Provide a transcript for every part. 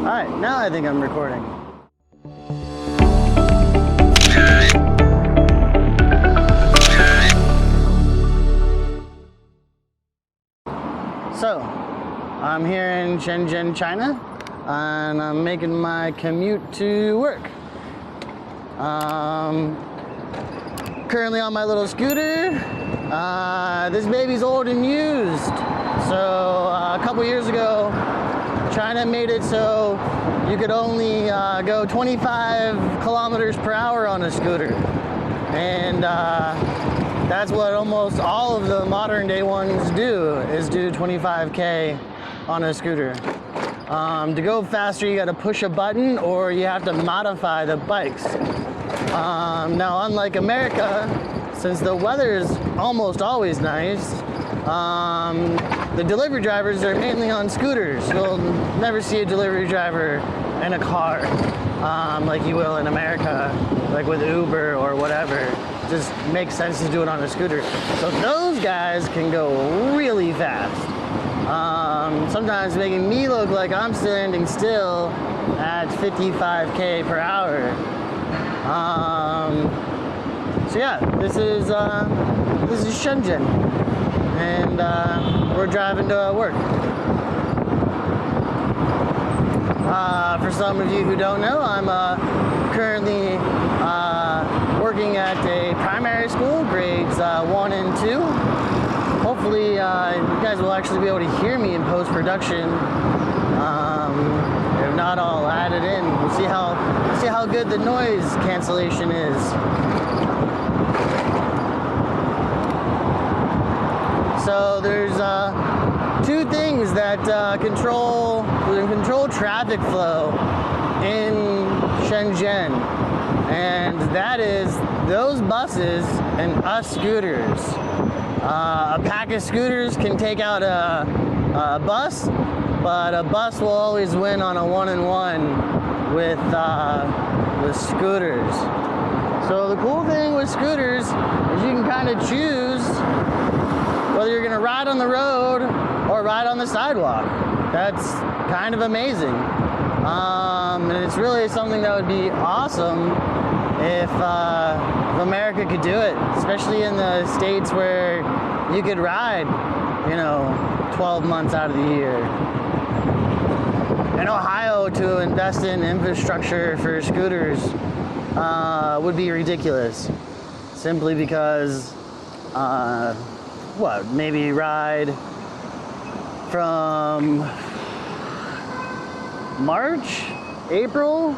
Alright, now I think I'm recording. So, I'm here in Shenzhen, China, and I'm making my commute to work. Currently on my little scooter. This baby's old and used. So a couple years ago, China made it so you could only go 25 kilometers per hour on a scooter. And that's what almost all of the modern day ones do, is do 25K on a scooter. To go faster, you gotta push a button or you have to modify the bikes. Now, unlike America, since the weather is almost always nice, the delivery drivers are mainly on scooters. You'll never see a delivery driver in a car like you will in America, like with Uber or whatever. It just makes sense to do it on a scooter. So those guys can go really fast. Sometimes making me look like I'm standing still at 55K per hour. So yeah, this is Shenzhen, and we're driving to work. For some of you who don't know, I'm currently working at a primary school, grades 1 and 2. Hopefully, you guys will actually be able to hear me in post-production. If not, I'll add it in. We'll see how good the noise cancellation is. So there's two things that control traffic flow in Shenzhen, and that is those buses and us scooters. A pack of scooters can take out a bus, but a bus will always win on a one-on-one with scooters. So the cool thing with scooters is you can kind of choose whether you're gonna ride on the road or ride on the sidewalk. That's kind of amazing. And it's really something that would be awesome if America could do it, especially in the states where you could ride, 12 months out of the year. In Ohio, to invest in infrastructure for scooters would be ridiculous, simply because maybe ride from March, April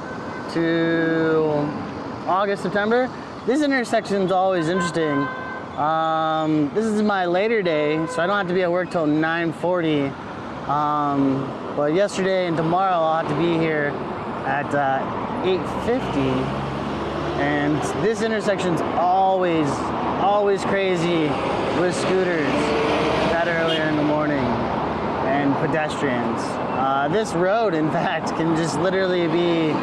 to August, September. This intersection's always interesting. This is my later day, so I don't have to be at work till 9:40. But yesterday and tomorrow I'll have to be here at 8:50. And this intersection's always crazy with scooters that earlier in the morning and pedestrians. This road, in fact, can just literally be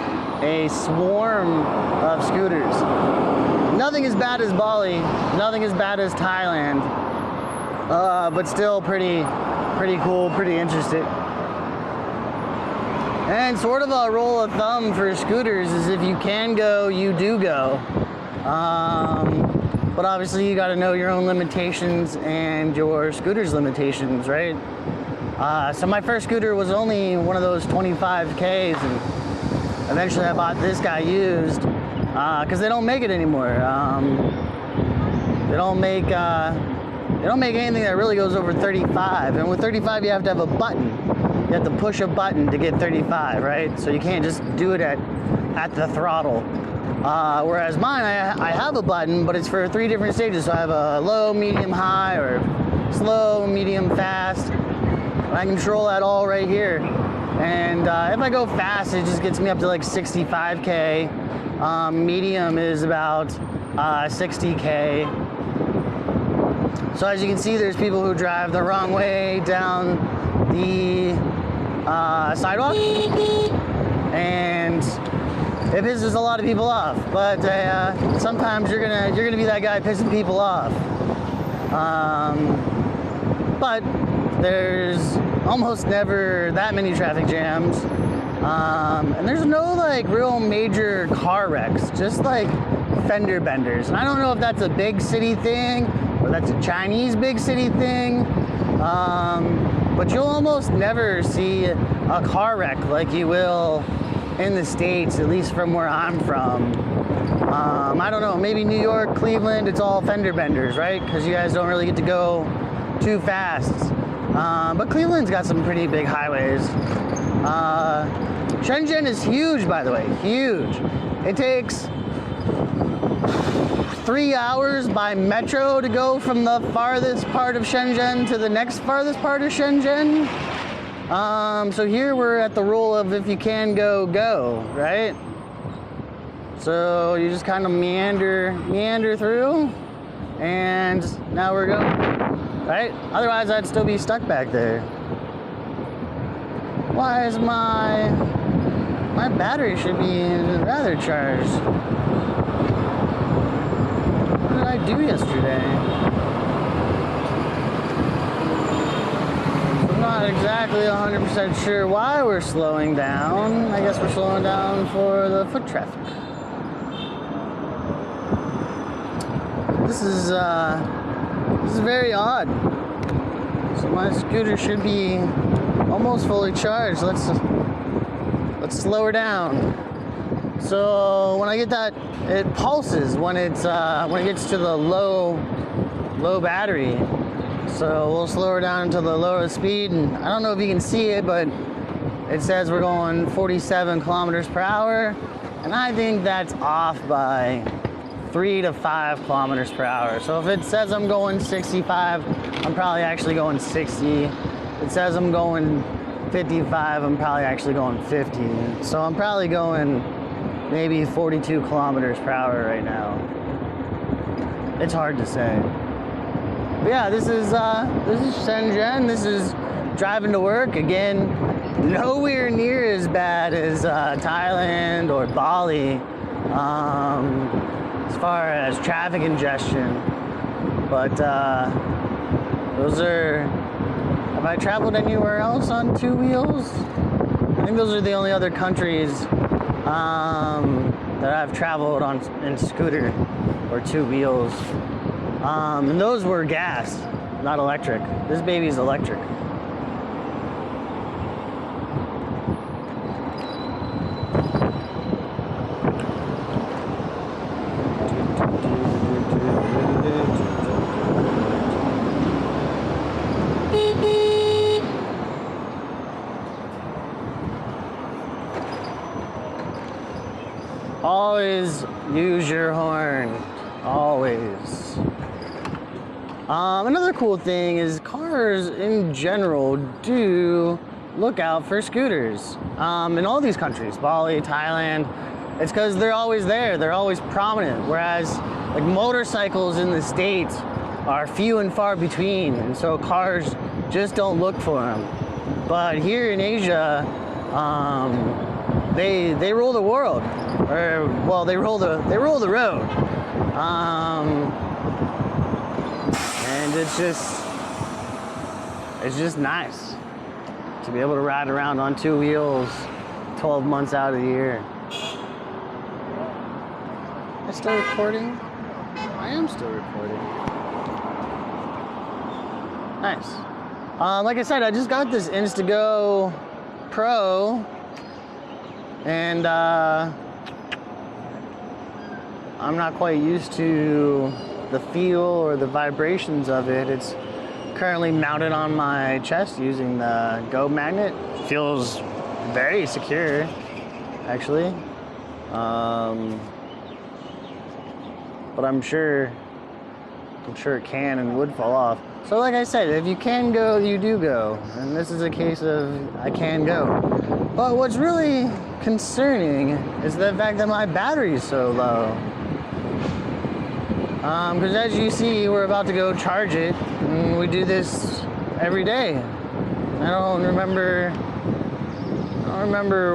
a swarm of scooters. Nothing as bad as Bali, nothing as bad as Thailand, but still pretty cool, pretty interesting. And sort of a rule of thumb for scooters is if you can go, you do go. But obviously you got to know your own limitations and your scooter's limitations, right? So my first scooter was only one of those 25Ks, and eventually I bought this guy used because they don't make it anymore. They don't make anything that really goes over 35, and with 35 you have to have a button. You have to push a button to get 35, right? So you can't just do it at the throttle. Whereas mine, I have a button, but it's for 3 different stages. So I have a low, medium, high, or slow, medium, fast. I control that all right here. And if I go fast, it just gets me up to like 65K. Medium is about 60K. So as you can see, there's people who drive the wrong way down the sidewalk, and it pisses a lot of people off. But sometimes you're gonna be that guy pissing people off. But there's almost never that many traffic jams. And there's no like real major car wrecks, just like fender benders. And I don't know if that's a big city thing or that's a Chinese big city thing, but you'll almost never see a car wreck like you will in the States, at least from where I'm from. I don't know, maybe New York, Cleveland, it's all fender benders, right? Because you guys don't really get to go too fast. But Cleveland's got some pretty big highways. Shenzhen is huge, by the way, huge. It takes 3 hours by metro to go from the farthest part of Shenzhen to the next farthest part of Shenzhen. So here we're at the rule of if you can go, go, right? So you just kind of meander through, and now we're going, right? Otherwise I'd still be stuck back there. Why is my battery should be rather charged? What did I do yesterday? I'm not exactly 100% sure why we're slowing down. I guess we're slowing down for the foot traffic. This is very odd. So my scooter should be almost fully charged. Let's slow her down. So when I get that, it pulses when it gets to the low battery. So we'll slow her down to the lower speed, and I don't know if you can see it, but it says we're going 47 kilometers per hour, and I think that's off by 3 to 5 kilometers per hour. So if it says I'm going 65, I'm probably actually going 60. If it says I'm going 55, I'm probably actually going 50. So I'm probably going maybe 42 kilometers per hour right now. It's hard to say. But yeah, this is Shenzhen. This is driving to work. Again, nowhere near as bad as Thailand or Bali as far as traffic congestion. But those are, have I traveled anywhere else on two wheels? I think those are the only other countries that I've traveled on in scooter or two wheels. And those were gas, not electric. This baby's electric. Always use your horn, always. Another cool thing is cars in general do look out for scooters. In all these countries, Bali, Thailand, it's because they're always there, they're always prominent. Whereas like motorcycles in the States are few and far between, and so cars just don't look for them. But here in Asia, they rule the world, or well, they rule the road. And it's just nice to be able to ride around on two wheels 12 months out of the year. Am I still recording? I am still recording. Nice. Like I said, I just got this Instago Pro, and I'm not quite used to the feel or the vibrations of it. It's currently mounted on my chest using the Go magnet. Feels very secure, actually. But I'm sure it can and would fall off. So like I said, if you can go, you do go. And this is a case of I can go. But what's really concerning is the fact that my battery is so low. Because as you see, we're about to go charge it, and we do this every day. I don't remember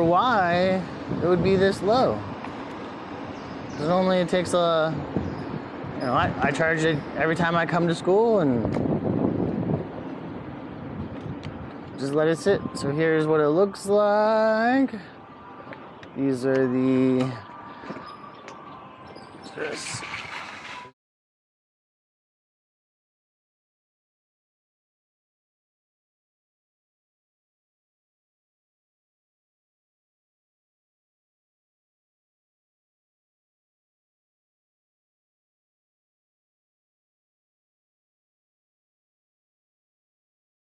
why it would be this low. Because normally it takes I charge it every time I come to school and just let it sit. So here's what it looks like. These are the just